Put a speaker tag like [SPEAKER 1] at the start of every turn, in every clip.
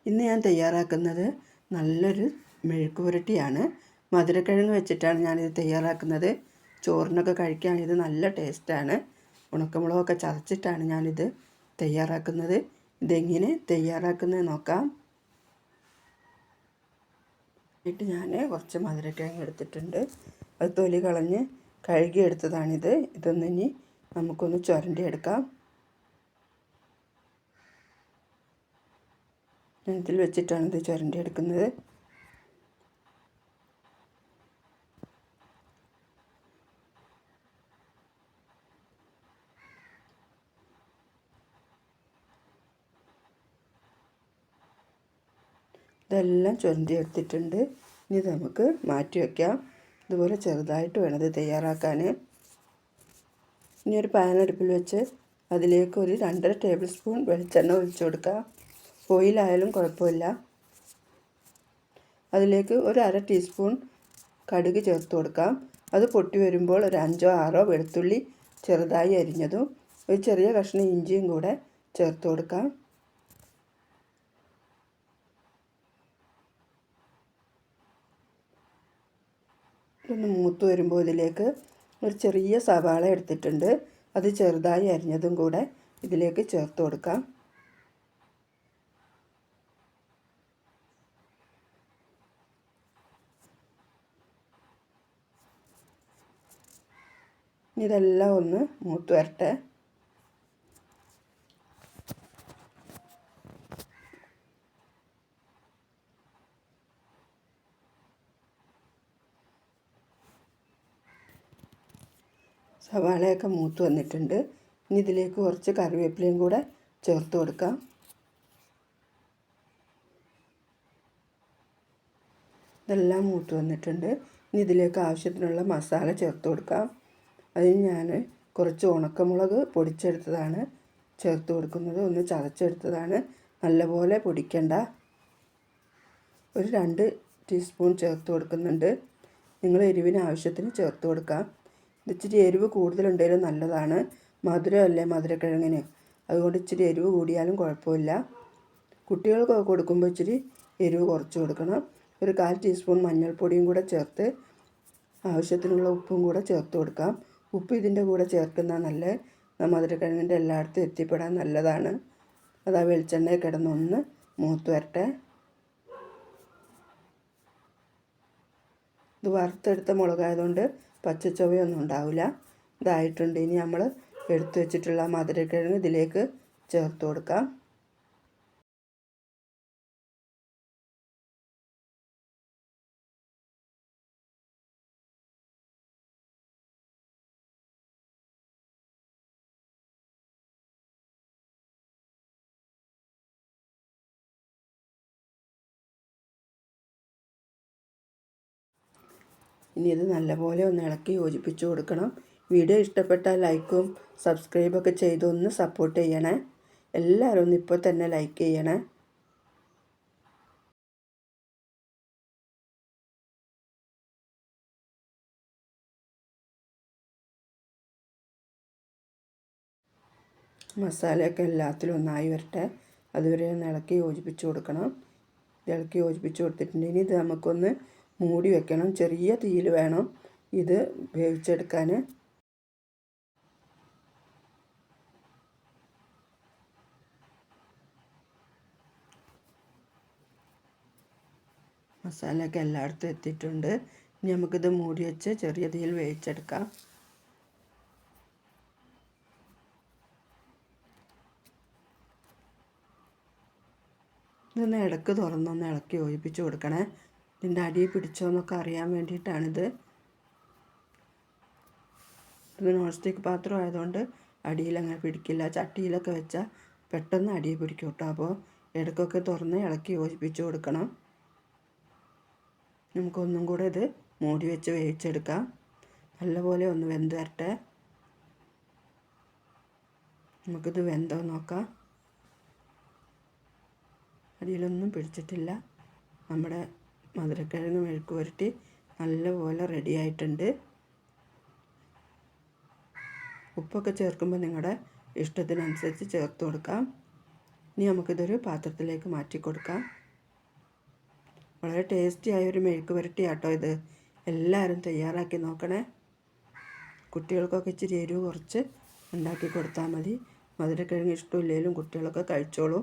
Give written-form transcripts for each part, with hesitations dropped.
[SPEAKER 1] ഇന്ന് ഞാൻ തയ്യാറാക്കുന്നത് നല്ലൊരു മെഴുക്ക് പുരട്ടിയാണ്. മധുരക്കിഴങ്ങ് വെച്ചിട്ടാണ് ഞാനിത് തയ്യാറാക്കുന്നത്. ചോറിനൊക്കെ കഴിക്കാൻ ഇത് നല്ല ടേസ്റ്റാണ്. ഉണക്കമുളകൊക്കെ ചതച്ചിട്ടാണ് ഞാനിത് തയ്യാറാക്കുന്നത്. ഇതെങ്ങനെ തയ്യാറാക്കുന്നത് നോക്കാം. ഞാൻ കുറച്ച് മധുരക്കിഴങ്ങ് എടുത്തിട്ടുണ്ട്. അത് തൊലി കളഞ്ഞ് കഴുകിയെടുത്തതാണിത്. ഇതൊന്ന് ഇനി നമുക്കൊന്ന് ചുരണ്ടിയെടുക്കാം. ഇതിൽ വെച്ചിട്ടാണ് ഇത് ചുരണ്ടിയെടുക്കുന്നത്. ഇതെല്ലാം ചുരണ്ടിയെടുത്തിട്ടുണ്ട്. ഇനി ഇത് നമുക്ക് മാറ്റി വയ്ക്കാം. ഇതുപോലെ ചെറുതായിട്ട് വേണം ഇത് തയ്യാറാക്കാൻ. ഇനി ഒരു പാൻ അടുപ്പിൽ വെച്ച് അതിലേക്ക് ഒരു 2.5 ടേബിൾ സ്പൂൺ വെളിച്ചെണ്ണ ഒഴിച്ചു കൊടുക്കാം. ഓയിലായാലും കുഴപ്പമില്ല. അതിലേക്ക് ഒരു 1/2 ടീസ്പൂൺ കടുക് ചേർത്ത് കൊടുക്കാം. അത് പൊട്ടി വരുമ്പോൾ ഒരു 5 or 6 വെളുത്തുള്ളി ചെറുതായി അരിഞ്ഞതും ഒരു ചെറിയ കഷ്ണം ഇഞ്ചിയും കൂടെ ചേർത്ത് കൊടുക്കാം. ഇതൊന്ന് മൂത്ത് വരുമ്പോൾ ഇതിലേക്ക് ഒരു ചെറിയ സവാള എടുത്തിട്ടുണ്ട്. അത് ചെറുതായി അരിഞ്ഞതും കൂടെ ഇതിലേക്ക് ചേർത്ത് കൊടുക്കാം. ഇതെല്ലാം ഒന്ന് മൂത്ത് വരട്ടെ. സവാളയൊക്കെ മൂത്ത് വന്നിട്ടുണ്ട്. ഇനി ഇതിലേക്ക് കുറച്ച് കറിവേപ്പിലയും കൂടെ ചേർത്ത് കൊടുക്കാം. ഇതെല്ലാം മൂത്ത് വന്നിട്ടുണ്ട്. ഇനി ഇതിലേക്ക് ആവശ്യത്തിനുള്ള മസാല ചേർത്ത് കൊടുക്കാം. അതിന് ഞാൻ കുറച്ച് ഉണക്കമുളക് പൊടിച്ചെടുത്തതാണ് ചേർത്ത് കൊടുക്കുന്നത്. ഒന്ന് ചതച്ചെടുത്തതാണ്. നല്ലപോലെ പൊടിക്കണ്ട. ഒരു 2 ടീസ്പൂൺ ചേർത്ത് കൊടുക്കുന്നുണ്ട്. നിങ്ങൾ എരിവിന് ആവശ്യത്തിന് ചേർത്ത് കൊടുക്കാം. ഇച്ചിരി എരിവ് കൂടുതലുണ്ടെങ്കിലും നല്ലതാണ്. മധുരമല്ലേ മധുരക്കിഴങ്ങിന്, അതുകൊണ്ട് ഇച്ചിരി എരിവ് കൂടിയാലും കുഴപ്പമില്ല. കുട്ടികൾക്കൊക്കെ കൊടുക്കുമ്പോൾ ഇച്ചിരി എരിവ് കുറച്ച് കൊടുക്കണം. ഒരു 1/4 ടീസ്പൂൺ മഞ്ഞൾപ്പൊടിയും കൂടെ ചേർത്ത് ആവശ്യത്തിനുള്ള ഉപ്പും കൂടെ ചേർത്ത് കൊടുക്കാം. ഉപ്പ് ഇതിൻ്റെ കൂടെ ചേർക്കുന്ന നല്ല മധുരക്കിഴങ്ങിൻ്റെ എല്ലായിടത്തും എത്തിപ്പെടാൻ നല്ലതാണ്. അത് ആ വെളിച്ചെണ്ണയിൽ കിടന്നൊന്ന് മൂത്ത് വരട്ടെ. ഇത് വറുത്തെടുത്ത മുളകായതുകൊണ്ട് പച്ചച്ചുവയൊന്നും ഉണ്ടാവില്ല. ഇതായിട്ടുണ്ട്. ഇനി നമ്മൾ എടുത്തു വെച്ചിട്ടുള്ള മധുരക്കിഴങ്ങ് ഇതിലേക്ക് ചേർത്ത് കൊടുക്കാം. ഇനി ഇത് നല്ലപോലെ ഒന്ന് ഇളക്കി യോജിപ്പിച്ച് കൊടുക്കണം. വീഡിയോ ഇഷ്ടപ്പെട്ടാൽ ലൈക്കും സബ്സ്ക്രൈബൊക്കെ ചെയ്തൊന്ന് സപ്പോർട്ട് ചെയ്യണേ. എല്ലാവരും ഒന്ന് ഇപ്പോൾ തന്നെ ലൈക്ക് ചെയ്യണേ. മസാലയൊക്കെ എല്ലാത്തിലും ഒന്നായി വരട്ടെ. അതുവരെ ഒന്ന് ഇളക്കി യോജിപ്പിച്ച് കൊടുക്കണം. ഇളക്കി യോജിപ്പിച്ച് കൊടുത്തിട്ടുണ്ടെങ്കിൽ ഇത് നമുക്കൊന്ന് മൂടി വെക്കണം. ചെറിയ തീയിൽ വേണം ഇത് വേവിച്ചെടുക്കാൻ. മസാലയൊക്കെ എല്ലായിടത്തും എത്തിയിട്ടുണ്ട്. ഇനി നമുക്കിത് മൂടി വെച്ച് ചെറിയ തീയിൽ വേവിച്ചെടുക്കാം. ഇതൊന്ന് ഇടയ്ക്ക് തുറന്നൊന്ന് ഇളക്കി യോജിപ്പിച്ച് കൊടുക്കണേ. ഇതിൻ്റെ അടിയിൽ പിടിച്ചോന്നൊക്കെ അറിയാൻ വേണ്ടിയിട്ടാണിത്. ഇത് നോൺ സ്റ്റിക്ക് പാത്രം ആയതുകൊണ്ട് അടിയിൽ അങ്ങനെ പിടിക്കില്ല. ചട്ടിയിലൊക്കെ വെച്ചാൽ പെട്ടെന്ന് അടിയിൽ പിടിക്കും കേട്ടോ. അപ്പോൾ ഇടയ്ക്കൊക്കെ തുറന്ന് ഇളക്കി യോജിപ്പിച്ച് കൊടുക്കണം. നമുക്കൊന്നും കൂടെ ഇത് മൂടി വെച്ച് വേവിച്ചെടുക്കാം. നല്ലപോലെ ഒന്ന് വെന്ത് വരട്ടെ. നമുക്കിത് വെന്തോ നോക്കാം. അടിയിലൊന്നും പിടിച്ചിട്ടില്ല. നമ്മുടെ മധുരക്കിഴങ്ങ് മെഴുക്ക് പുരട്ടി നല്ലപോലെ റെഡി ആയിട്ടുണ്ട്. ഉപ്പൊക്കെ ചേർക്കുമ്പോൾ നിങ്ങളുടെ ഇഷ്ടത്തിനനുസരിച്ച് ചേർത്ത് കൊടുക്കാം. ഇനി നമുക്കിതൊരു പാത്രത്തിലേക്ക് മാറ്റി കൊടുക്കാം. വളരെ ടേസ്റ്റിയായ ഒരു മെഴുക്ക് പുരട്ടിയാട്ടോ ഇത്. എല്ലാവരും തയ്യാറാക്കി നോക്കണേ. കുട്ടികൾക്കൊക്കെ ഇച്ചിരി എരിവ് കുറച്ച് ഉണ്ടാക്കി കൊടുത്താൽ മതി. മധുരക്കിഴങ്ങ് ഇഷ്ടമില്ലെങ്കിലും കുട്ടികളൊക്കെ കഴിച്ചോളൂ.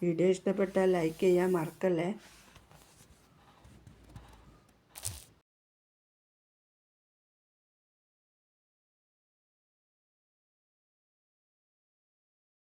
[SPEAKER 1] വീഡിയോ ഇഷ്ടപ്പെട്ടാൽ ലൈക്ക് ചെയ്യാൻ മറക്കല്ലേ.